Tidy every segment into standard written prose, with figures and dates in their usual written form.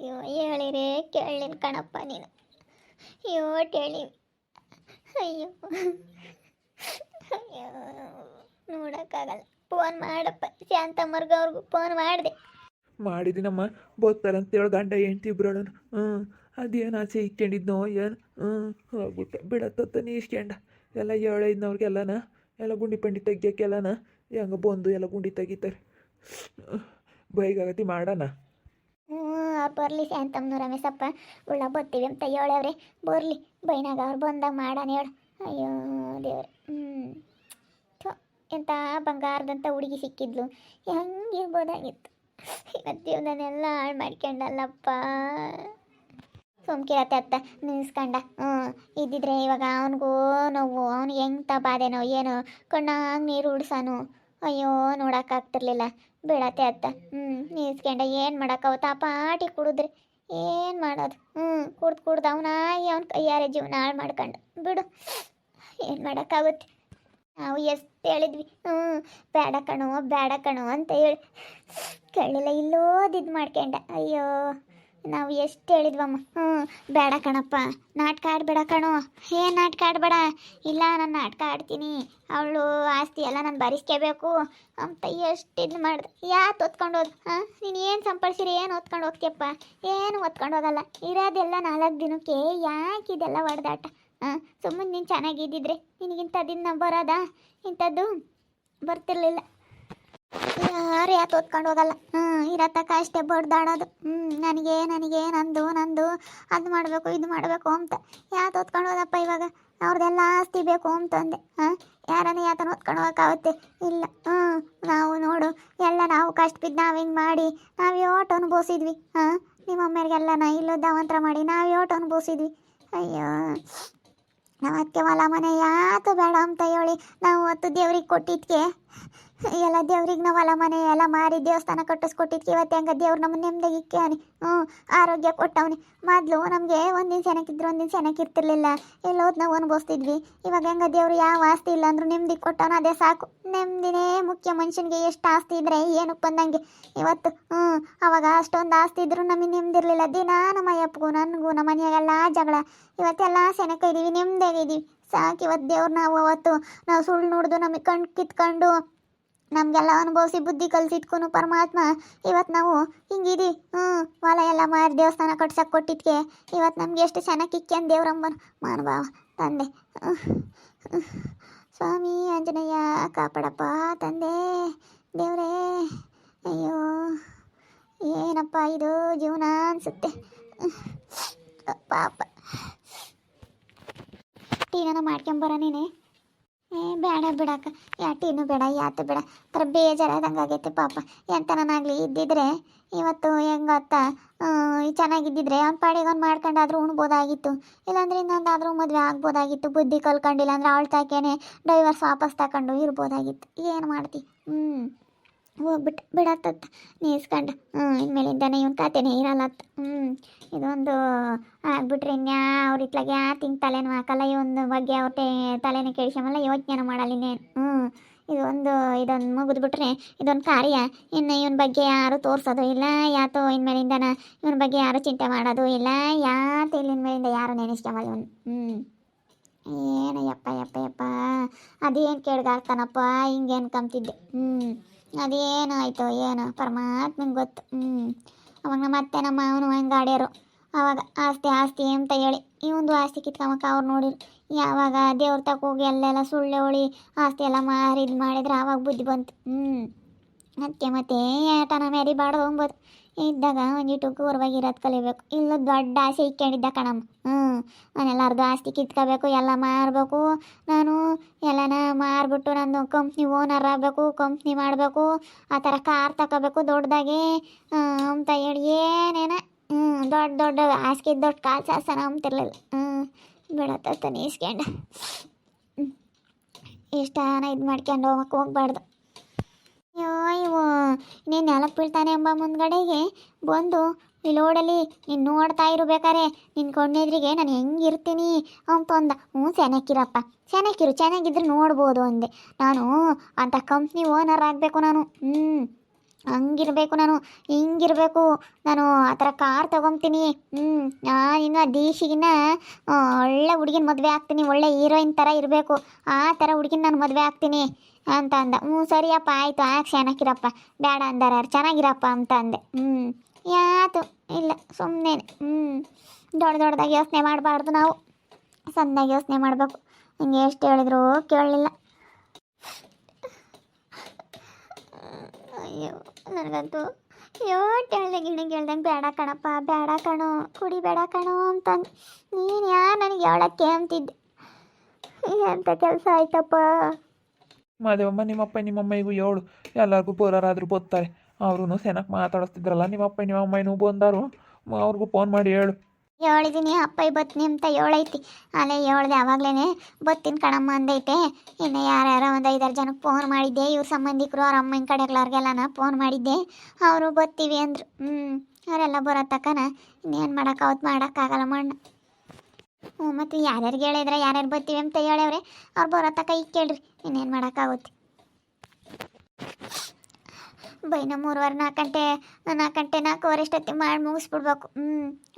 ಅಯ್ಯೋ ಹೇಳಿರೇ ಕೇಳಿನ ಕಣಪ್ಪ ನೀನು. ಯೋಟ್ ಹೇಳಿ. ಅಯ್ಯೋ ಅಯ್ಯೋ ನೋಡೋಕ್ಕಾಗಲ್ಲ. ಫೋನ್ ಮಾಡಪ್ಪ ಶಾಂತಮ್ಮರ್ಗ ಅವ್ರಿಗೂ ಫೋನ್ ಮಾಡಿದೆ. ಮಾಡಿದ್ದೀನಮ್ಮ ಬೋದ್ತಾರಂತೇಳಿ ಗಂಡ ಹೆಂಡ್ತಿ ಇಬ್ರಳು. ಅದೇನು ಆಸೆ ಇಕ್ಕೊಂಡಿದ್ನೋ ಏನು ಹೋಗ್ಬಿಟ್ಟೆ ಬಿಡತ್ತ ನೀ ಇಸ್ಕೊಂಡ ಎಲ್ಲ ಹೇಳಿದ್ನವ್ರಿಗೆಲ್ಲನ ಎಲ್ಲ ಗುಂಡಿ ಪಂಡಿ ತೆಗಿಯೋಕ್ಕೆಲ್ಲನ ಹೆಂಗೆ ಬಂದು ಎಲ್ಲ ಗುಂಡಿ ತೆಗಿತಾರೆ. ಬೈಗಾಗತಿ ಮಾಡೋಣ. ಬರಲಿ ಶಾಂತಮ್ಮನ ರಮೇಶಪ್ಪ ಉಳ್ಳ ಬರ್ತೀವಿ ಅಂತ ಹೇಳವ್ರೆ. ಬರಲಿ ಬೈನಾಗ ಅವ್ರು ಬಂದಾಗ ಮಾಡೋಣ ಹೇಳು. ಅಯ್ಯೋ ದೇವ್ರೆ. ಎಂಥ ಬಂಗಾರದಂಥ ಹುಡುಗಿ ಸಿಕ್ಕಿದ್ಲು, ಹೆಂಗಿರ್ಬೋದಾಗಿತ್ತು. ಇವತ್ತು ಜೀವನನೆಲ್ಲ ಹಾಳು ಮಾಡ್ಕೊಂಡಲ್ಲಪ್ಪ. ಸುಮ್ಕಿರತ್ತೆ ಅತ್ತ ನಿಲ್ಸ್ಕೊಂಡ. ಇದ್ದಿದ್ರೆ ಇವಾಗ ಅವನಿಗೂ ನೋವು, ಅವ್ನಿಗೆ ಹೆಂಗೆ ಬಾಧೆನೋ ಏನೋ ಕಣ್ಣಾಗ ನೀರು ಉಡ್ಸಾನು. ಅಯ್ಯೋ ನೋಡೋಕ್ಕಾಗ್ತಿರ್ಲಿಲ್ಲ. ಬೀಳತ್ತೆ ಅತ್ತ. ನಿಲ್ಸ್ಕೊಂಡ ಏನು ಮಾಡೋಕ್ಕವ ತಾಪಾಟಿ ಕುಡಿದ್ರೆ ಏನು ಮಾಡೋದು. ಕುಡ್ದು ಅವನಾಗಿ ಅವ್ನ ಕೈಯಾರೆ ಜೀವನ ಹಾಳು ಮಾಡ್ಕೊಂಡು ಬಿಡು. ಏನು ಮಾಡೋಕ್ಕಾಗುತ್ತೆ. ನಾವು ಎಷ್ಟು ಹೇಳಿದ್ವಿ ಬೇಡ ಕಣೋ ಅಂತ ಹೇಳಿ ಕೇಳಿಲ್ಲ. ಇಲ್ಲೋದಿದ್ದು ಮಾಡ್ಕೊಂಡ. ಅಯ್ಯೋ ನಾವು ಎಷ್ಟು ಹೇಳಿದ್ವಮ್ಮ. ಬೇಡ ಕಣಪ್ಪ, ನಾಟಕ ಆಡಬೇಡ ಕಣೋ. ಏನು ನಾಟಕ ಆಡಬೇಡ. ಇಲ್ಲ ನಾನು ನಾಟಕ ಆಡ್ತೀನಿ, ಅವಳು ಆಸ್ತಿ ಎಲ್ಲ ನಾನು ಭರಿಸ್ಕೋಬೇಕು ಅಂತ ಎಷ್ಟು ಇದು ಮಾಡಿದೆ. ಯಾಕೆ ಹೊತ್ಕೊಂಡು ಹೋದ್? ನೀನು ಏನು ಸಂಪಾದಿಸಿರಿ, ಏನು ಹೊತ್ಕೊಂಡು ಹೋಗ್ತೀಯಪ್ಪ? ಏನು ಹೊತ್ಕೊಂಡು ಹೋಗಲ್ಲ. ಇರೋದೆಲ್ಲ 4 ದಿನಕ್ಕೆ. ಯಾಕೆ ಇದೆಲ್ಲ ಹೊಡೆದಾಟ? ಸುಮ್ಮನೆ ನೀನು ಚೆನ್ನಾಗಿದ್ದಿದ್ರೆ ನಿನಗಿಂಥದ್ದು ಬರೋದಾ? ಇಂಥದ್ದು ಬರ್ತಿರ್ಲಿಲ್ಲ. ಯಾರು ಯಾಕೆ ಓದ್ಕೊಂಡು ಹೋಗಲ್ಲ. ಇರತ್ತಕ್ಕ ಅಷ್ಟೇ ಬಡ್ದಾಡೋದು. ನನಗೆ ನಂದು ಅದು ಮಾಡಬೇಕು ಇದು ಮಾಡಬೇಕು ಅಂತ. ಯಾಕೆ ಓದ್ಕೊಂಡು ಹೋದಪ್ಪ ಇವಾಗ? ಅವ್ರದ್ದೆಲ್ಲ ಆಸ್ತಿ ಬೇಕು ಅಂತಂದೆ. ಯಾರನ್ನ ಯಾತನ ಓದ್ಕೊಂಡು ಹೋಗೋಕ್ಕಾಗುತ್ತೆ? ಇಲ್ಲ. ನಾವು ನೋಡು ಎಲ್ಲ ನಾವು ಕಷ್ಟ ಬಿದ್ದು ನಾವು ಹಿಂಗೆ ಮಾಡಿ ನಾವು ಯೋಟ್ ಅನುಭವಿಸಿದ್ವಿ. ನಿಮ್ಮ ಅಮ್ಮರಿಗೆಲ್ಲ ಇಲ್ಲೋದಾವಂತರ ಮಾಡಿ ನಾವು ಯೋಟ್ ಅನುಭವಿಸಿದ್ವಿ. ಅಯ್ಯೋ ನಾವು ಅದಕ್ಕೆ ಹೊಲ ಮನೆ ಯಾತು ಬೇಡ ಅಂತ ಹೇಳಿ ನಾವು ಹೊತ್ತು ದೇವ್ರಿಗೆ ಕೊಟ್ಟಿದ್ಕೆ ಎಲ್ಲ ದೇವ್ರಿಗೆ ನಾವು ಹೊಲ ಮನೆ ಎಲ್ಲ ಮಾರಿ ದೇವಸ್ಥಾನ ಕಟ್ಟಿಸ್ಕೊಟ್ಟಿದ್ಕೆ ಇವತ್ತು ಹೆಂಗೆ ದೇವ್ರು ನಮ್ಮ ನೆಮ್ಮದಿಗೆ ಇಕ್ಕಾನಿ. ಆರೋಗ್ಯ ಕೊಟ್ಟವನಿ. ಮೊದಲು ನಮಗೆ ಒಂದಿನ ಚೆನ್ನಾಗಿದ್ರು ಒಂದಿನ ಚೆನ್ನಾಗಿರ್ತಿರ್ಲಿಲ್ಲ. ಎಲ್ಲೋದು ನಾವು ಅನುಭವಿಸ್ತಿದ್ವಿ. ಇವಾಗ ಹೆಂಗೆ ದೇವ್ರು ಯಾವ ಆಸ್ತಿ ಇಲ್ಲ ಅಂದ್ರೂ ನೆಮ್ಮದಿ ಕೊಟ್ಟವನು, ಅದೇ ಸಾಕು. ನೆಮ್ಮದಿನೇ ಮುಖ್ಯ. ಮನುಷ್ಯನಿಗೆ ಎಷ್ಟು ಆಸ್ತಿ ಇದ್ರೆ ಏನಕ್ಕೆ ಬಂದಂಗೆ. ಇವತ್ತು ಅವಾಗ ಅಷ್ಟೊಂದು ಆಸ್ತಿ ಇದ್ರು ನಮಗೆ ನೆಮ್ಮದಿರಲಿಲ್ಲ. ದಿನ ನಮ್ಮ ಅಯ್ಯಪ್ಪಗೂ ನನಗೂ ನಮ್ಮ ಮನೆಯಾಗೆಲ್ಲ ಜಗಳ. ಇವತ್ತೆಲ್ಲ ಸೆನಕ ಇದ್ದೀವಿ, ನೆಮ್ಮದಿಯಾಗಿದ್ದೀವಿ. ಸಾಕು. ಇವತ್ತು ದೇವ್ರು ನಾವು ಅವತ್ತು ನಾವು ಸುಳ್ಳು ನೋಡ್ದು ನಮಗೆ ಕಣ್ಣು ಕಿತ್ಕೊಂಡು ನಮಗೆಲ್ಲ ಅನುಭವಿಸಿ ಬುದ್ಧಿ ಕಲಿಸಿದ್ಕೂ ಪರಮಾತ್ಮ ಇವತ್ತು ನಾವು ಹಿಂಗಿದ್ದೀವಿ. ಹೊಲ ಎಲ್ಲ ಮಾರಿ ದೇವಸ್ಥಾನ ಕಟ್ಸಕ್ಕೆ ಕೊಟ್ಟಿದ್ಕೆ ಇವತ್ತು ನಮ್ಗೆ ಎಷ್ಟು ಚೆನ್ನಾಗಿ ಕಿಕ್ಕೇನು ದೇವ್ರಂಬನ ಮಾನಭಾವ ತಂದೆ. ಸ್ವಾಮಿ ಆಂಜನೇಯ ಕಾಪಾಡಪ್ಪ ತಂದೆ ದೇವರೇ. ಅಯ್ಯೋ ಏನಪ್ಪ ಇದು ಜೀವನ ಅನಿಸುತ್ತೆ ಪಾಪ. ಟೀನ ಮಾಡ್ಕೊಂಬರ ನೀನೆ. ಬೇಡ ಬಿಡಕ್ಕ, ಟೀನು ಬೇಡ ಯಾತು ಬೇಡ. ಥರ ಬೇಜಾರಾದಂಗೆ ಆಗೈತೆ ಪಾಪ. ಎಂತನಾಗಲಿ ಇದ್ದಿದ್ರೆ ಇವತ್ತು ಹೆಂಗತ್ತ ಚೆನ್ನಾಗಿದ್ದಿದ್ರೆ ಅವ್ನ ಪಾಡಿಗೆ ಅವ್ನು ಮಾಡ್ಕೊಂಡಾದ್ರೂ ಉಣ್ಬೋದಾಗಿತ್ತು. ಇಲ್ಲಾಂದ್ರೆ ಇನ್ನೊಂದಾದ್ರೂ ಮದುವೆ ಆಗ್ಬೋದಾಗಿತ್ತು. ಬುದ್ಧಿ ಕಲ್ಕೊಂಡಿಲ್ಲ ಅಂದ್ರೆ ಅವಳು ತಾಕೇನೆ ಡೈವರ್ಸ್ ವಾಪಸ್ ತಗೊಂಡು ಇರ್ಬೋದಾಗಿತ್ತು. ಏನು ಮಾಡ್ತಿ? ಹೋಗ್ಬಿಟ್ಟು ಬಿಡತ್ತತ್ತ ನೀಸ್ಕೊಂಡು. ಇನ್ಮೇಲಿಂದಾನೆ ಇವನ್ ಖಾತೆನೇ ಇರಲ್ಲತ್ತ. ಇದೊಂದು ಆಗ್ಬಿಟ್ರೆ ಇನ್ಯಾವ್ರ ಇತ್ಲಾಗ ಯಾತಿಂಗೆ ತಲೆನೂ ಹಾಕಲ್ಲ. ಇವೊಂದು ಬಗ್ಗೆ ಅವ್ರ ತಲೆನೇ ಕೆಡಿಸಮಲ್ಲ, ಯೋಚನೆ ಮಾಡಲ್ಲ ಇನ್ನೇನು. ಇದೊಂದು ಮುಗಿದ್ಬಿಟ್ರೆ ಇದೊಂದು ಕಾರ್ಯ. ಇನ್ನು ಇವನ ಬಗ್ಗೆ ಯಾರು ತೋರಿಸೋದು ಇಲ್ಲ. ಯಾತೋ ಇನ್ಮೇಲಿಂದನ ಇವನ ಬಗ್ಗೆ ಯಾರು ಚಿಂತೆ ಮಾಡೋದು ಇಲ್ಲ. ಯಾತು ಇಲ್ಲಿನ ಮೇಲಿಂದ ಯಾರು ನೆನೆಸ್ಕೊಂಬಲ್ಲ ಇವನು. ಏನು ಯಪ್ಪ ಅದೇನು ಕೇಳ್ಗಾಗ್ತಾನಪ್ಪ ಹಿಂಗೆ ಅನ್ಕೊಂತಿದ್ದೆ. ಅದೇನು ಆಯಿತು ಏನೋ ಪರಮಾತ್ಮಂಗೆ ಗೊತ್ತು. ಅವಾಗ ನಮ್ಮ ಅವನು ಹಂಗೆ ಆಡ್ಯಾರು. ಆವಾಗ ಆಸ್ತಿ ಅಂತ ಹೇಳಿ ಇವೊಂದು ಆಸ್ತಿ ಕಿತ್ಕೊಂಬಕ್ಕ ಅವ್ರು ನೋಡಿರು. ಯಾವಾಗ ದೇವ್ರ ತಕ ಹೋಗಿ ಅಲ್ಲೆಲ್ಲ ಸುಳ್ಳೆ ಹೊಳಿ ಆಸ್ತಿ ಎಲ್ಲ ಮಾರಿ ಇದು ಮಾಡಿದ್ರೆ ಆವಾಗ ಬುದ್ಧಿ ಬಂತು. ಅದಕ್ಕೆ ಮತ್ತೆ ಏಟನ ಮೆರಿಬಾರ್ದು ಹೋಗ್ಬೋದು. ಇದ್ದಾಗ ಒಂದಿಟ್ಟು ಗೌರವಾಗಿರೋದು ಕಲಿಬೇಕು. ಇಲ್ಲ ದೊಡ್ಡ ಆಸೆ ಇಕ್ಕೊಂಡಿದ್ದ ಕಣಮ್ಮ. ನಾನೆಲ್ಲರದು ಆಸ್ತಿ ಕಿತ್ಕೋಬೇಕು, ಎಲ್ಲ ಮಾರಬೇಕು. ನಾನು ಎಲ್ಲನ ಮಾರ್ಬಿಟ್ಟು ನಾನು ಕಂಪ್ನಿ ಓನರ್ ಆಗಬೇಕು, ಕಂಪ್ನಿ ಮಾಡಬೇಕು, ಆ ಥರ ಕಾರ್ ತಗೋಬೇಕು ದೊಡ್ಡದಾಗೆ ಅಂತ ಹೇಳಿ ಏನೇನ ದೊಡ್ಡ ಆಸ್ತಿ ದೊಡ್ಡ ಕಾಲು ಸಾಸನ ಅಂತಿರ್ಲಿಲ್ಲ. ಬಿಡತ್ತ ನೀಸ್ಕೊಂಡ ಇಷ್ಟಾನ ಇದು ಮಾಡ್ಕೊಂಡು ಹೋಗ್ಬಾರ್ದು. ಅಯ್ಯೋ ಇವು ನೀನು ನೆಲಕ್ಕೆ ಬೀಳ್ತಾನೆ ಎಂಬ ಮುಂದ್ಗಡೆಗೆ ಬಂದು ಇಲ್ಲಿ ಓಡಲಿ ನೀನು ನೋಡ್ತಾ ಇರಬೇಕಾರೆ ನಿನ್ನ ಕಣ್ಣೆದ್ರಿಗೆ ನಾನು ಹೆಂಗಿರ್ತೀನಿ ಅಂತಂದ. ಚೆನ್ನಾಗಿರಪ್ಪ, ಚೆನ್ನಾಗಿದ್ರೆ ನೋಡ್ಬೋದು ಅಂದೆ. ನಾನು ಅಂಥ ಕಂಪ್ನಿ ಓನರ್ ಆಗಬೇಕು ನಾನು. ಹಂಗಿರ್ಬೇಕು ನಾನು, ಹಿಂಗಿರ್ಬೇಕು ನಾನು, ಆ ಥರ ಕಾರ್ ತೊಗೊತೀನಿ. ನಾನಿನ್ನು ದೀಶಿಗಿನ್ನ ಒಳ್ಳೆ ಹುಡುಗಿನ ಮದುವೆ ಆಗ್ತೀನಿ, ಒಳ್ಳೆ ಹೀರೋಯಿನ್ ಥರ ಇರಬೇಕು, ಆ ಥರ ಹುಡುಗಿನ ನಾನು ಮದುವೆ ಆಗ್ತೀನಿ ಅಂತ ಅಂದ. ಸರಿಯಪ್ಪ ಆಯಿತು, ಚೆನ್ನಾಗಿರಪ್ಪ, ಬೇಡ ಅಂದಾರ ಯಾರು, ಚೆನ್ನಾಗಿರಪ್ಪ ಅಂತ ಅಂದೆ. ಯಾತು ಇಲ್ಲ ಸುಮ್ಮನೆ ದೊಡ್ಡದಾಗಿ ಯೋಚನೆ ಮಾಡಬಾರ್ದು, ನಾವು ಸಣ್ಣದಾಗಿ ಯೋಚನೆ ಮಾಡಬೇಕು. ಹಿಂಗೆ ಎಷ್ಟು ಹೇಳಿದ್ರು ಕೇಳಲಿಲ್ಲ. ಅಯ್ಯೋ ನನಗಂತೂ ಯೋಟ್ ಹೇಳ್ದಂಗೆ ಬೇಡ ಕಣಪ್ಪ, ಬೇಡ ಕಣೋ, ಕುಡಿಬೇಡ ಕಣೋ ಅಂತಂದು ನೀನು ಯಾರು ನನಗೆ ಹೇಳಕ್ಕೆ ಅಂತಿದ್ದೆ. ಎಂಥ ಕೆಲಸ ಆಯ್ತಪ್ಪ. ಮಾದೇವಮ್ಮ ನಿಮ್ಮಪ್ಪ ನಿಮ್ಮಮ್ಮಗೂ ಹೇಳು, ಎಲ್ಲರಿಗೂ ಬೋರಾರಾದರೂ ಬೋದ್ತಾರೆ. ಅವರು ಚೆನ್ನಾಗಿ ಮಾತಾಡಿಸ್ತಿದ್ರಲ್ಲ ನಿಮ್ಮಪ್ಪ ನಿಮ್ಮಮ್ಮನೂ ಬಂದಾರು, ಅವ್ರಿಗೂ ಫೋನ್ ಮಾಡಿ ಹೇಳು. ಹೇಳಿದ್ದೀನಿ ಅಪ್ಪ ಬತ್ತೀನಿ ಅಂತ ಹೇಳೈತಿ. ಅಲ್ಲೇ ಹೇಳ್ದೆ ಆವಾಗಲೇ ಬತ್ತೀನಿ ಕಣಮ್ಮ ಅಂದೈತೆ. ಇನ್ನು ಯಾರ್ಯಾರೋ ಒಂದು 5-6 ಜನಕ್ಕೆ ಫೋನ್ ಮಾಡಿದ್ದೆ, ಇವ್ರ ಸಂಬಂಧಿಕರು ಅವ್ರ ಅಮ್ಮನ ಕಡೆಗಳವ್ರಿಗೆಲ್ಲನ ಫೋನ್ ಮಾಡಿದ್ದೆ, ಅವರು ಬತ್ತೀವಿ ಅಂದರು. ಅವರೆಲ್ಲ ಬರೋ ತಕ್ಕನ ಇನ್ನೇನು ಮಾಡೋಕ್ಕಾವತ್ತು, ಮಾಡೋಕ್ಕಾಗಲ್ಲ ಮಣ್ಣು. ಮತ್ತು ಯಾರ್ಯಾರಿಗೆ ಹೇಳಿದ್ರೆ ಯಾರ್ಯಾರು ಬತ್ತೀವಿ ಅಂತ ಹೇಳವ್ರೆ, ಅವ್ರು ಬರೋ ತಕ್ಕ ಈಗ ಕೇಳ್ರಿ, ಇನ್ನೇನು ಮಾಡೋಕ್ಕಾಗುತ್ತೆ. ಬೈನ 3-4 ಗಂಟೆ 4 ಅಷ್ಟೊತ್ತಿಗೆ ಮಾಡಿ ಮುಗಿಸ್ಬಿಡ್ಬೇಕು.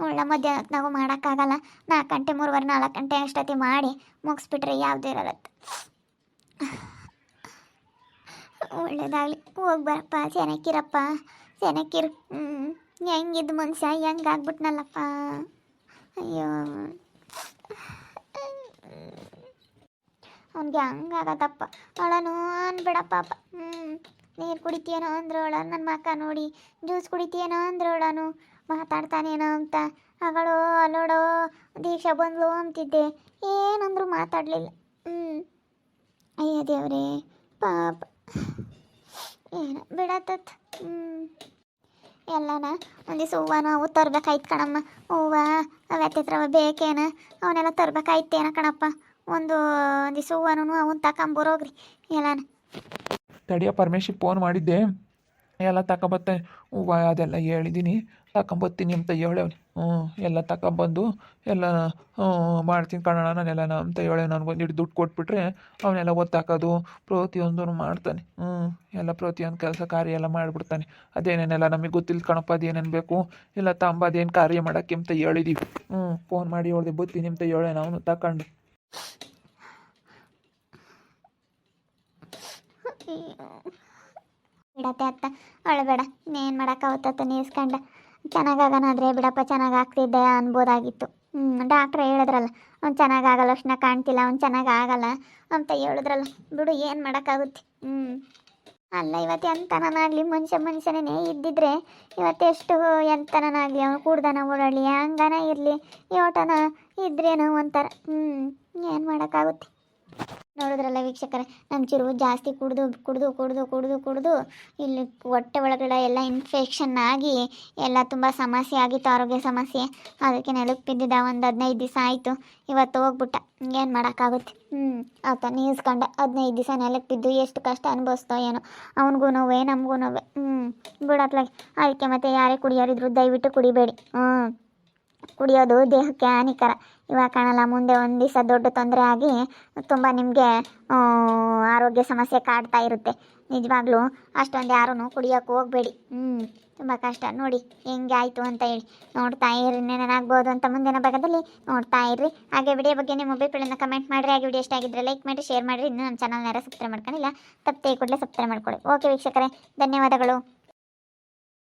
ಒಳ್ಳೆ ಮಧ್ಯಾಹ್ನಕ್ಕೆ ನಾವು ಮಾಡೋಕ್ಕಾಗಲ್ಲ. 4 ಗಂಟೆ 3-4 ಗಂಟೆ ಅಷ್ಟೊತ್ತಿಗೆ ಮಾಡಿ ಮುಗಿಸ್ಬಿಟ್ರೆ ಯಾವುದು ಇರಲ್ಲತ್ತ. ಒಳ್ಳೇದಾಗಲಿ, ಹೋಗಿ ಬರಪ್ಪ, ಚೆನ್ನಾಗಿರಪ್ಪ, ಚೆನ್ನಾಗಿರು. ಹೆಂಗಿದ್ದು ಮನುಷ್ಯ ಹೆಂಗಾಗ್ಬಿಟ್ನಲ್ಲಪ್ಪ. ಅಯ್ಯೋ ಅವನಿಗೆ ಹಂಗಾಗತ್ತಪ್ಪ. ಅವಳನು ಅನ್ಬೇಡ ಪಾಪ. ನೀರು ಕುಡಿತೀಯೇನೋ ಅಂದ್ರೆ ಅವಳ ನನ್ನ ಮಕ್ಕ ನೋಡಿ, ಜ್ಯೂಸ್ ಕುಡಿತೀಯೇನೋ ಅಂದ್ರೆ ಅವಳನು ಮಾತಾಡ್ತಾನೇನೋ ಅಂತ ಅವಳು ಅಲ್ಲೋಡೋ ದೀಕ್ಷಾ ಬಂದ್ಲು ಅಂತಿದ್ದೆ, ಏನಂದ್ರು ಮಾತಾಡಲಿಲ್ಲ. ಅಯ್ಯೋ ದೇವ್ರೇ ಪಾಪ, ಏನು ಬಿಡತ್ತತ್. ಎಲ್ಲನ ಒಂದಿವ್ಸ ಹೂವನ ಅವು ತರ್ಬೇಕಾಯ್ತು ಕಣಮ್ಮ. ಹೂವು ಅವತ್ತಿತ್ರ ಬೇಕೇನ, ಅವನ್ನೆಲ್ಲ ತರ್ಬೇಕಾಯ್ತೇನ ಕಣಪ್ಪ. ಒಂದಿವ್ಸ ಹೂವನು ಅವನ್ನ ತಗೊಂಬರೋಗ್ರಿ ಎಲ್ಲನ. ತಡಿಯ ಪರಮೇಶಿಗೆ ಫೋನ್ ಮಾಡಿದ್ದೆ, ಎಲ್ಲ ತಗೊಂಬತ್ತೆ ಹೂವು ಅದೆಲ್ಲ ಹೇಳಿದ್ದೀನಿ, ತಗೊಂಬತ್ತೀನಿ ಅಂತ ಹೇಳವ್ನಿ. ಎಲ್ಲ ತಗೊಂಬಂದು ಎಲ್ಲ ಮಾಡ್ತೀನಿ ಕಣೋಣ ನಾನೆಲ್ಲ ಅಂತ ಹೇಳಿ ನನಗೊಂದಿಟ್ಟು ದುಡ್ಡು ಕೊಟ್ಬಿಟ್ರೆ ಅವನ್ನೆಲ್ಲ ಒತ್ತಾಕೋದು ಪ್ರತಿಯೊಂದೂ ಮಾಡ್ತಾನೆ. ಎಲ್ಲ ಪ್ರತಿಯೊಂದು ಕೆಲಸ ಕಾರ್ಯ ಎಲ್ಲ ಮಾಡಿಬಿಡ್ತಾನೆ. ಅದೇನೇನೆಲ್ಲ ನಮಗೆ ಗೊತ್ತಿಲ್ಲ ಕಣಪ್ಪ, ಅದೇನೇನು ಬೇಕು ಇಲ್ಲ ತಂಬ ಅದೇನು ಕಾರ್ಯ ಮಾಡೋಕ್ಕೆ ಅಂತ ಹೇಳಿದ್ದೀವಿ. ಫೋನ್ ಮಾಡಿ ಹೇಳ್ದೆ ಬತ್ತೀನಿ ಅಂತ ಹೇಳಿ ನಾವು ತಗೊಂಡು. ಬಿಡತ್ತೆ ಅತ್ತ, ಅಳಬೇಡ, ಇನ್ನೇನು ಮಾಡೋಕ್ಕಾಗುತ್ತತ್ತ ನೀಸ್ಕೊಂಡ. ಚೆನ್ನಾಗಾಗನಾದ್ರೆ ಬಿಡಪ್ಪ, ಚೆನ್ನಾಗಿ ಆಗ್ತಿದ್ದೆ ಅನ್ಬೋದಾಗಿತ್ತು. ಡಾಕ್ಟ್ರ್ ಹೇಳಿದ್ರಲ್ಲ, ಅವ್ನು ಚೆನ್ನಾಗಾಗಲ್ಲ, ಅಷ್ಟನ್ನ ಕಾಣ್ತಿಲ್ಲ, ಅವ್ನು ಚೆನ್ನಾಗಾಗಲ್ಲ ಅಂತ ಹೇಳಿದ್ರಲ್ಲ, ಬಿಡು ಏನು ಮಾಡೋಕ್ಕಾಗುತ್ತೆ. ಅಲ್ಲ ಇವತ್ತು ಎಂತನಾಗಲಿ ಮನುಷ್ಯನೇ ಇದ್ದಿದ್ರೆ ಇವತ್ತೆಷ್ಟು ಎಂತನಾಗಲಿ ಅವನು ಕೂಡ್ದನ ಓಡಾಡಲಿ, ಹಂಗನ ಇರಲಿ, ಯೋಟನ ಇದ್ರೇನೋ ಒಂಥರ. ಏನು ಮಾಡೋಕ್ಕಾಗುತ್ತೆ. ನೋಡಿದ್ರಲ್ಲ ವೀಕ್ಷಕರೇ, ನಮ್ಮ ಚಿರು ಜಾಸ್ತಿ ಕುಡಿದು ಇಲ್ಲಿ ಹೊಟ್ಟೆ ಒಳಗಡೆ ಎಲ್ಲ ಇನ್ಫೆಕ್ಷನ್ ಆಗಿ ಎಲ್ಲ ತುಂಬ ಸಮಸ್ಯೆ ಆಗಿತ್ತು, ಆರೋಗ್ಯ ಸಮಸ್ಯೆ. ಅದಕ್ಕೆ ನೆಲಕ್ಕೆ ಬಿದ್ದಿದ್ದ. ಒಂದು 15 ದಿವಸ ಆಯಿತು, ಇವತ್ತು ಹೋಗ್ಬಿಟ್ಟ. ಏನು ಮಾಡೋಕ್ಕಾಗುತ್ತೆ. ಆತ ನೀಸ್ಕೊಂಡ 15 ದಿವಸ ನೆಲಕ್ಕೆ ಬಿದ್ದು ಎಷ್ಟು ಕಷ್ಟ ಅನುಭವಿಸ್ತೋ ಏನೋ. ಅವನಿಗೂ ನೋವೇ ನಮಗೂ ನೋವೇ. ಬಿಡತ್ಲಾಗಿ ಅದಕ್ಕೆ ಮತ್ತೆ ಯಾರೇ ಕುಡಿಯೋರಿದ್ರು ದಯವಿಟ್ಟು ಕುಡಿಬೇಡಿ. ಕುಡಿಯೋದು ದೇಹಕ್ಕೆ ಹಾನಿಕರ. ಇವಾಗ ಕಾಣಲ್ಲ, ಮುಂದೆ ಒಂದು ದಿವಸ ದೊಡ್ಡ ತೊಂದರೆ ಆಗಿ ತುಂಬ ನಿಮಗೆ ಆರೋಗ್ಯ ಸಮಸ್ಯೆ ಕಾಡ್ತಾ ಇರುತ್ತೆ. ನಿಜವಾಗ್ಲೂ ಅಷ್ಟೊಂದು ಯಾರೂ ಕುಡಿಯೋಕ್ಕೆ ಹೋಗಬೇಡಿ. ತುಂಬ ಕಷ್ಟ ನೋಡಿ ಹೆಂಗೆ ಆಯಿತು ಅಂತ ಹೇಳಿ. ನೋಡ್ತಾ ಇರ್ರಿ, ಏನೇನಾಗ್ಬೋದು ಅಂತ ಮುಂದಿನ ಭಾಗದಲ್ಲಿ ನೋಡ್ತಾ ಇರ್ರಿ. ಹಾಗೆ ವಿಡಿಯೋ ಬಗ್ಗೆ ನಿಮ್ಮ ಅಭಿಪ್ರಾಯನ ಕಮೆಂಟ್ ಮಾಡಿರಿ. ಹಾಗೆ ವಿಡಿಯೋ ಇಷ್ಟ ಆಗಿದ್ದರೆ ಲೈಕ್ ಮಾಡಿ, ಶೇರ್ ಮಾಡಿರಿ. ಇನ್ನೂ ನಮ್ಮ ಚಾನಲ್ನ ಯಾರು ಸಬ್ಸ್ಕ್ರೈಬ್ ಮಾಡ್ಕೊಂಡಿಲ್ಲ, ತಪ್ಪೇ ಕೂಡಲೇ ಸಬ್ಸ್ಕ್ರೈಬ್ ಮಾಡ್ಕೊಳ್ಳಿ. ಓಕೆ ವೀಕ್ಷಕರೇ, ಧನ್ಯವಾದಗಳು.